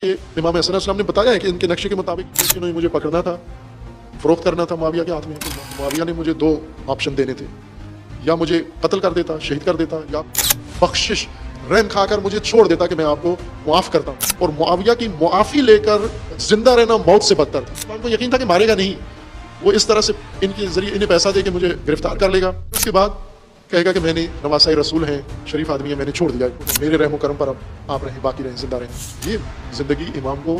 کہ امام حسن علیہ السلام نے بتایا ہے کہ ان کے نقشے کے مطابق انہوں نے مجھے پکڑنا تھا، فروخت کرنا تھا معاویہ کے ہاتھ میں. معاویہ نے مجھے دو آپشن دینے تھے، یا مجھے قتل کر دیتا، شہید کر دیتا، یا بخشش رحم کھا کر مجھے چھوڑ دیتا کہ میں آپ کو معاف کرتا ہوں. اور معاویہ کی معافی لے کر زندہ رہنا موت سے بدتر تھا. اسلام کو یقین تھا کہ مارے گا نہیں، وہ اس طرح سے ان کے ذریعے انہیں پیسہ دے کے مجھے گرفتار کر لے گا. اس کے بعد کہے گا کہ میں نے نواسۂ رسول ہیں، شریف آدمی ہے، میں نے چھوڑ دیا، میرے رحم و کرم پر اب آپ رہیں، باقی رہیں، زندہ رہیں. یہ زندگی امام کو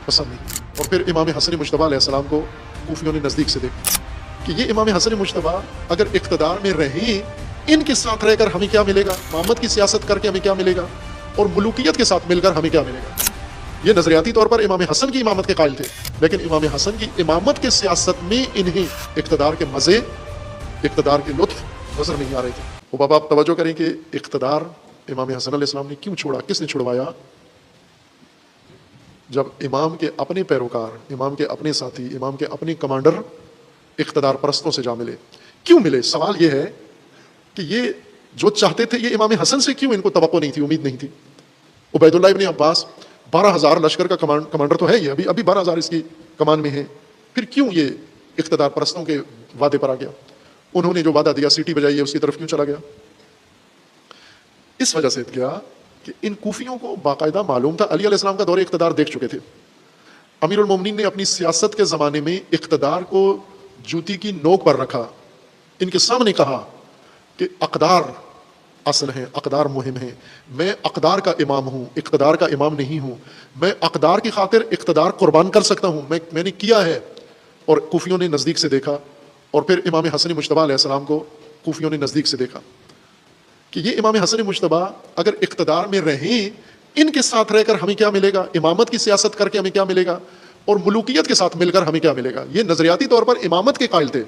پسند نہیں. اور پھر امام حسن مجتبیٰ علیہ السلام کو کوفیوں نے نزدیک سے دیکھا کہ یہ امام حسن مجتبیٰ اگر اقتدار میں رہیں، ان کے ساتھ رہ کر ہمیں کیا ملے گا، محمد کی سیاست کر کے ہمیں کیا ملے گا، اور ملوکیت کے ساتھ مل کر ہمیں کیا ملے گا. یہ نظریاتی طور پر امام حسن کی امامت کے قائل تھے، لیکن امام حسن کی امامت کے سیاست میں انہیں اقتدار کے مزے، اقتدار کے لطف نظر نہیں آ رہے تھے. وہ بابا آپ توجہ کریں کہ اقتدار امام حسن علیہ السلام نے کیوں چھوڑا، کس نے چھڑوایا؟ جب امام کے اپنے پیروکار، امام کے اپنے ساتھی، امام کے اپنے کمانڈر اقتدار پرستوں سے جا ملے. کیوں ملے؟ سوال یہ ہے کہ یہ جو چاہتے تھے یہ امام حسن سے کیوں ان کو توقع نہیں تھی، امید نہیں تھی؟ عبید اللہ ابن عباس 12,000 لشکر کا کمانڈر تو ہے، یہ ابھی 12,000 اس کی کمان میں ہے، پھر کیوں یہ اقتدار پرستوں کے وعدے پر آ گیا؟ انہوں نے جو وعدہ دیا، سیٹی بجائی ہے، اس کی طرف کیوں چلا گیا؟ اس وجہ سے کیا کہ ان کوفیوں کو باقاعدہ معلوم تھا، علی علیہ السلام کا دور اقتدار دیکھ چکے تھے. امیر المومنین نے اپنی سیاست کے زمانے میں اقتدار کو جوتی کی نوک پر رکھا، ان کے سامنے کہا کہ اقدار اصل ہیں، اقدار مہم ہیں، میں اقدار کا امام ہوں، اقتدار کا امام نہیں ہوں، میں اقدار کی خاطر اقتدار قربان کر سکتا ہوں، میں نے کیا ہے. اور کوفیوں نے نزدیک سے دیکھا، اور پھر امام حسن مجتبیٰ علیہ السلام کو کوفیوں نے نزدیک سے دیکھا کہ یہ امام حسن مجتبیٰ اگر اقتدار میں رہیں، ان کے ساتھ رہ کر ہمیں کیا ملے گا، امامت کی سیاست کر کے ہمیں کیا ملے گا، اور ملوکیت کے ساتھ مل کر ہمیں کیا ملے گا. یہ نظریاتی طور پر امامت کے قائل تھے،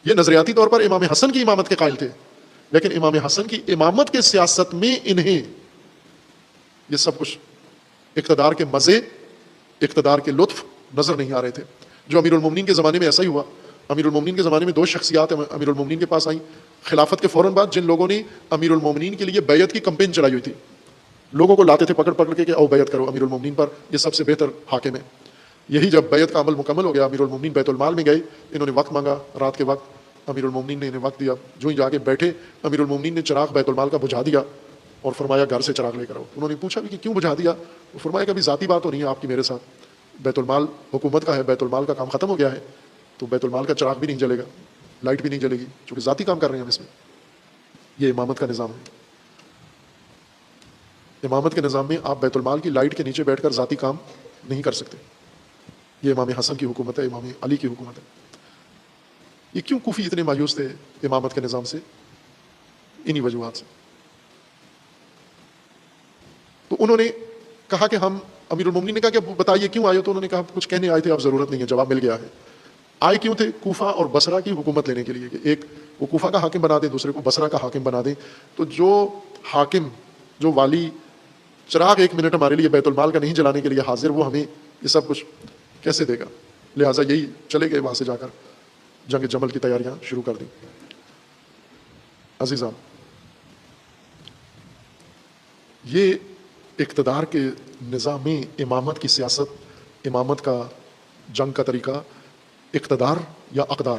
یہ نظریاتی طور پر امام حسن کی امامت کے قائل تھے، لیکن امام حسن کی امامت کے سیاست میں انہیں یہ سب کچھ اقتدار کے مزے، اقتدار کے لطف نظر نہیں آ رہے تھے. جو امیر المومنین کے زمانے میں ایسا ہی ہوا. امیر المومنین کے زمانے میں دو شخصیات امیر المومنین کے پاس آئیں خلافت کے فوراً بعد، جن لوگوں نے امیر المومنین کے لیے بیعت کی کمپین چلائی ہوئی تھی. لوگوں کو لاتے تھے پکڑ پکڑ کے کہ او بیعت کرو امیر المومنین پر، یہ سب سے بہتر حاکم ہے. یہی جب بیعت کا عمل مکمل ہو گیا، امیر المومنین بیت المال میں گئے، انہوں نے وقت مانگا رات کے وقت، امیر المومنین نے انہیں وقت دیا. جو ہی جا کے بیٹھے، امیر المومنین نے چراغ بیت المال کا بجھا دیا اور فرمایا گھر سے چراغ لے کر آؤ. انہوں نے پوچھا بھی کہ کیوں بجھا دیا؟ وہ فرمایا کہ ابھی ذاتی بات ہو رہی ہے آپ کی میرے ساتھ، بیت المال حکومت کا ہے، بیت المال کا کام ختم ہو گیا ہے، تو بیت المال کا چراغ بھی نہیں جلے گا، لائٹ بھی نہیں جلے گی، چونکہ ذاتی کام کر رہے ہیں ہم اس میں. یہ امامت کا نظام ہے. امامت کے نظام میں آپ بیت المال کی لائٹ کے نیچے بیٹھ کر ذاتی کام نہیں کر سکتے. یہ امام حسن کی حکومت ہے، امام علی کی حکومت ہے. یہ کیوں کوفی اتنے مایوس تھے امامت کے نظام سے؟ انہی وجوہات سے. تو انہوں نے کہا کہ ہم، امیر المومنین نے کہا کہ بتائیے کیوں آئے ہو؟ تو انہوں نے کہا کچھ کہنے آئے تھے، اب ضرورت نہیں ہے، جواب مل گیا ہے. آئے کیوں تھے؟ کوفہ اور بصرہ کی حکومت لینے کے لیے، کہ ایک وہ کوفہ کا حاکم بنا دیں، دوسرے کو بصرہ کا حاکم بنا دیں. تو جو حاکم، جو والی چراغ 1 منٹ ہمارے لیے بیت المال کا نہیں جلانے کے لیے حاضر، وہ ہمیں یہ سب کچھ کیسے دے گا؟ لہٰذا یہی چلے گئے، وہاں سے جا کر جنگ جمل کی تیاریاں شروع کر دیں. عزیزان، یہ اقتدار کے نظام میں امامت کی سیاست، امامت کا جنگ کا طریقہ اقتدار یا اقدار.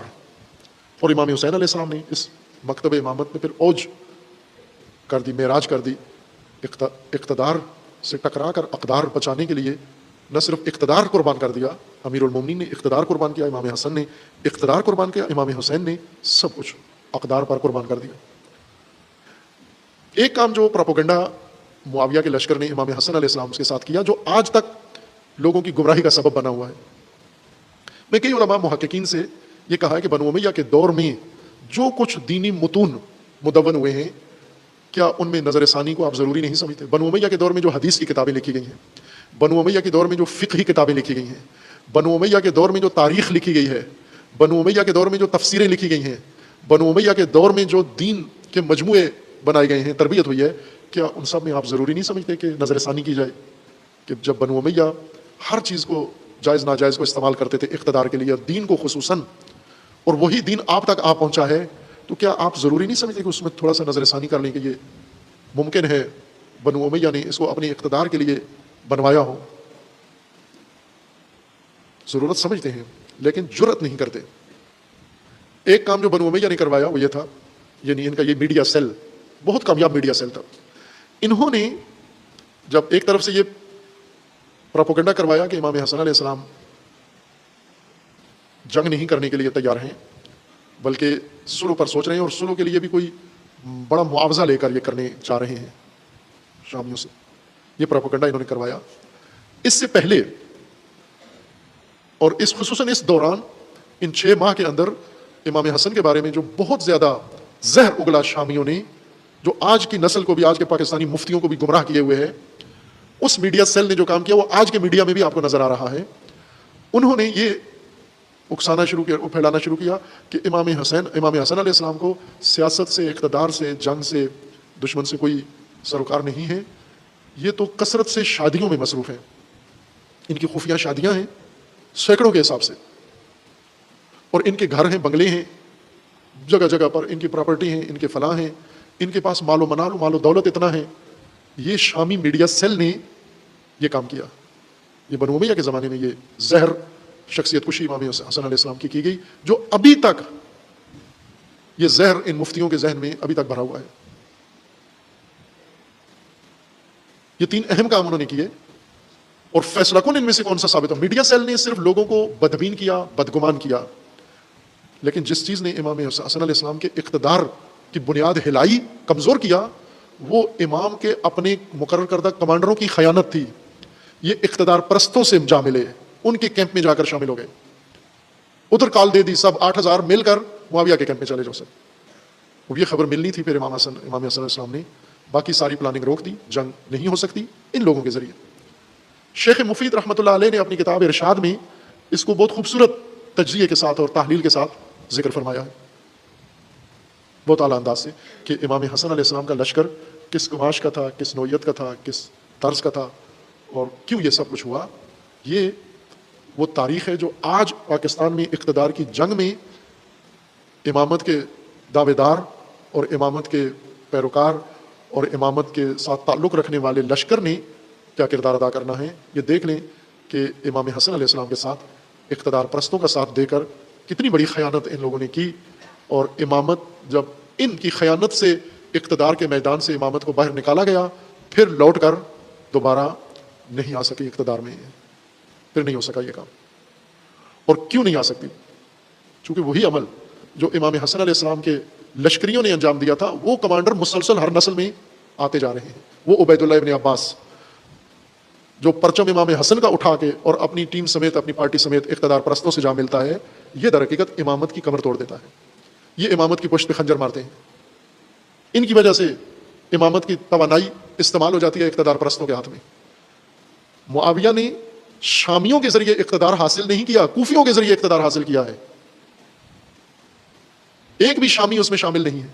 اور امام حسین علیہ السلام نے اس مکتب امامت میں پھر اوج کر دی، معراج کر دی. اقتدار سے ٹکرا کر اقدار بچانے کے لیے نہ صرف اقتدار قربان کر دیا، امیر المومنین نے اقتدار قربان کیا، امام حسن نے اقتدار قربان کیا، امام حسین نے سب کچھ اقدار پر قربان کر دیا. ایک کام جو پروپیگنڈا معاویہ کے لشکر نے امام حسن علیہ السلام کے ساتھ کیا، جو آج تک لوگوں کی گمراہی کا سبب بنا ہوا ہے. میں کئی علماء محققین سے یہ کہا ہے کہ بنو امیہ کے دور میں جو کچھ دینی متون مدون ہوئے ہیں، کیا ان میں نظر ثانی کو آپ ضروری نہیں سمجھتے؟ بنو امیہ کے دور میں جو حدیث کی کتابیں لکھی گئی ہیں، بنو امیہ کے دور میں جو فقہی کتابیں لکھی گئی ہیں، بنو امیہ کے دور میں جو تاریخ لکھی گئی ہے، بنو امیہ کے دور میں جو تفسیریں لکھی گئی ہیں، بنو امیہ کے دور میں جو دین کے مجموعے بنائے گئے ہیں، تربیت ہوئی ہے، کیا ان سب میں آپ ضروری نہیں سمجھتے کہ نظر ثانی کی جائے؟ کہ جب بنو امیہ ہر چیز کو، جائز ناجائز کو استعمال کرتے تھے اقتدار کے لیے، دین کو خصوصاً، اور وہی دین آپ تک آ پہنچا ہے، تو کیا آپ ضروری نہیں سمجھتے کہ اس میں تھوڑا سا نظر ثانی کر لیں کہ یہ ممکن ہے بنو امیہ نے اس کو اپنے اقتدار کے لیے بنوایا ہو؟ ضرورت سمجھتے ہیں لیکن جرأت نہیں کرتے. ایک کام جو بنو امیہ نے کروایا وہ یہ تھا، یعنی ان کا یہ میڈیا سیل بہت کامیاب میڈیا سیل تھا. انہوں نے جب ایک طرف سے یہ پروپیگنڈا کروایا کہ امام حسن علیہ السلام جنگ نہیں کرنے کے لیے تیار ہیں بلکہ صلح پر سوچ رہے ہیں، اور صلح کے لیے بھی کوئی بڑا معاوضہ لے کر یہ کرنے چاہ رہے ہیں شامیوں سے، یہ پروپیگنڈا انہوں نے کروایا. اس سے پہلے اور اس خصوصاً اس دوران ان 6 ماہ کے اندر امام حسن کے بارے میں جو بہت زیادہ زہر اگلا شامیوں نے، جو آج کی نسل کو بھی، آج کے پاکستانی مفتیوں کو بھی گمراہ کیے ہوئے ہے، اس میڈیا سیل نے جو کام کیا وہ آج کے میڈیا میں بھی آپ کو نظر آ رہا ہے. انہوں نے یہ اکسانا شروع کیا، پھیلانا شروع کیا کہ امام حسن علیہ السلام کو سیاست سے، اقتدار سے، جنگ سے، دشمن سے کوئی سروکار نہیں ہے، یہ تو کثرت سے شادیوں میں مصروف ہیں، ان کی خفیہ شادیاں ہیں سینکڑوں کے حساب سے، اور ان کے گھر ہیں، بنگلے ہیں جگہ جگہ پر، ان کی پراپرٹی ہیں، ان کے فلاں ہیں، ان کے پاس مال و منال و مال و دولت اتنا ہے. یہ شامی میڈیا سیل نے یہ کام کیا. یہ بنو امیہ کے زمانے میں یہ زہر شخصیت کشی امام حسن علیہ السلام کی گئی، جو ابھی تک یہ زہر ان مفتیوں کے ذہن میں ابھی تک بھرا ہوا ہے. یہ 3 اہم کام انہوں نے کیے، اور فیصلہ کن ان میں سے کون سا ثابت ہو؟ میڈیا سیل نے صرف لوگوں کو بدبین کیا، بدگمان کیا، لیکن جس چیز نے امام حسن علیہ السلام کے اقتدار کی بنیاد ہلائی، کمزور کیا، وہ امام کے اپنے مقرر کردہ کمانڈروں کی خیانت تھی. یہ اقتدار پرستوں سے جا ملے، ان کے کیمپ میں جا کر شامل ہو گئے، ادھر کال دے دی، سب 8000 مل کر معاویہ کے کیمپ میں چلے جاؤ سب. اب یہ خبر ملنی تھی پھر امام حسن علیہ السلام نے باقی ساری پلاننگ روک دی، جنگ نہیں ہو سکتی ان لوگوں کے ذریعے. شیخ مفید رحمۃ اللہ علیہ نے اپنی کتاب ارشاد میں اس کو بہت خوبصورت تجزیے کے ساتھ اور تحلیل کے ساتھ ذکر فرمایا ہے، بہت اعلیٰ انداز سے، کہ امام حسن علیہ السلام کا لشکر کس گماش کا تھا، کس نوعیت کا تھا، کس طرز کا تھا، اور کیوں یہ سب کچھ ہوا. یہ وہ تاریخ ہے جو آج پاکستان میں اقتدار کی جنگ میں امامت کے دعوے دار اور امامت کے پیروکار اور امامت کے ساتھ تعلق رکھنے والے لشکر نے کیا کردار ادا کرنا ہے. یہ دیکھ لیں کہ امام حسن علیہ السلام کے ساتھ اقتدار پرستوں کا ساتھ دے کر کتنی بڑی خیانت ان لوگوں نے کی، اور امامت جب ان کی خیانت سے اقتدار کے میدان سے امامت کو باہر نکالا گیا، پھر لوٹ کر دوبارہ نہیں آ سکی اقتدار میں، پھر نہیں ہو سکا یہ کام. اور کیوں نہیں آ سکتی؟ چونکہ وہی عمل جو امام حسن علیہ السلام کے لشکریوں نے انجام دیا تھا، وہ کمانڈر مسلسل ہر نسل میں آتے جا رہے ہیں. وہ عبید اللہ ابن عباس جو پرچم امام حسن کا اٹھا کے اور اپنی ٹیم سمیت، اپنی پارٹی سمیت اقتدار پرستوں سے جا ملتا ہے، یہ در حقیقت امامت کی کمر توڑ دیتا ہے. یہ امامت کی پشت پہ خنجر مارتے ہیں. ان کی وجہ سے امامت کی توانائی استعمال ہو جاتی ہے اقتدار پرستوں کے ہاتھ میں. معاویہ نے شامیوں کے ذریعے اقتدار حاصل نہیں کیا، کوفیوں کے ذریعے اقتدار حاصل کیا ہے. ایک بھی شامی اس میں شامل نہیں ہے،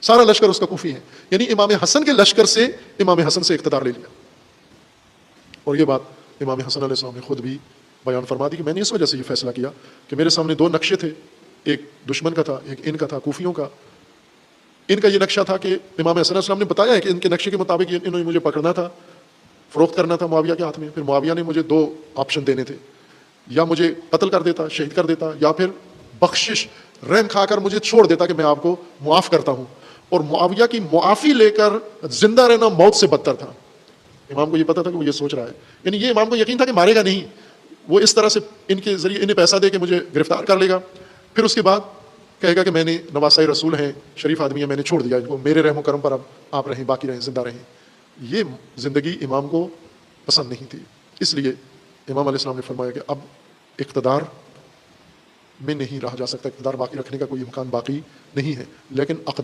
سارا لشکر اس کا کوفی ہے. یعنی امام حسن کے لشکر سے امام حسن سے اقتدار لے لیا. اور یہ بات امام حسن علیہ السلام نے خود بھی بیان فرما دی کہ میں نے اس وجہ سے یہ فیصلہ کیا کہ میرے سامنے 2 نقشے تھے، ایک دشمن کا تھا، ایک ان کا تھا، کوفیوں کا. ان کا یہ نقشہ تھا کہ امام حسن علیہ السلام نے بتایا ہے کہ ان کے نقشے کے مطابق انہوں نے مجھے پکڑنا تھا، فروخت کرنا تھا معاویہ کے ہاتھ میں. پھر معاویہ نے مجھے 2 آپشن دینے تھے، یا مجھے قتل کر دیتا، شہید کر دیتا، یا پھر بخشش رحم کھا کر مجھے چھوڑ دیتا کہ میں آپ کو معاف کرتا ہوں. اور معاویہ کی معافی لے کر زندہ رہنا موت سے بدتر تھا. امام کو یہ پتا تھا کہ وہ یہ سوچ رہا ہے، یعنی یہ امام کو یقین تھا کہ مارے گا نہیں، وہ اس طرح سے ان کے ذریعے انہیں پیسہ دے کے مجھے گرفتار کر لے گا، پھر اس کے بعد کہے گا کہ میں نے نواسۂ رسول ہیں، شریف آدمی ہیں، میں نے چھوڑ دیا ان کو، میرے رحم و کرم پر اب آپ رہیں، باقی رہیں، زندہ رہیں. یہ زندگی امام کو پسند نہیں تھی. اس لیے امام علیہ السلام نے فرمایا کہ اب اقتدار میں نہیں رہا جا سکتا، اقتدار باقی رکھنے کا کوئی امکان باقی نہیں ہے، لیکن اقدار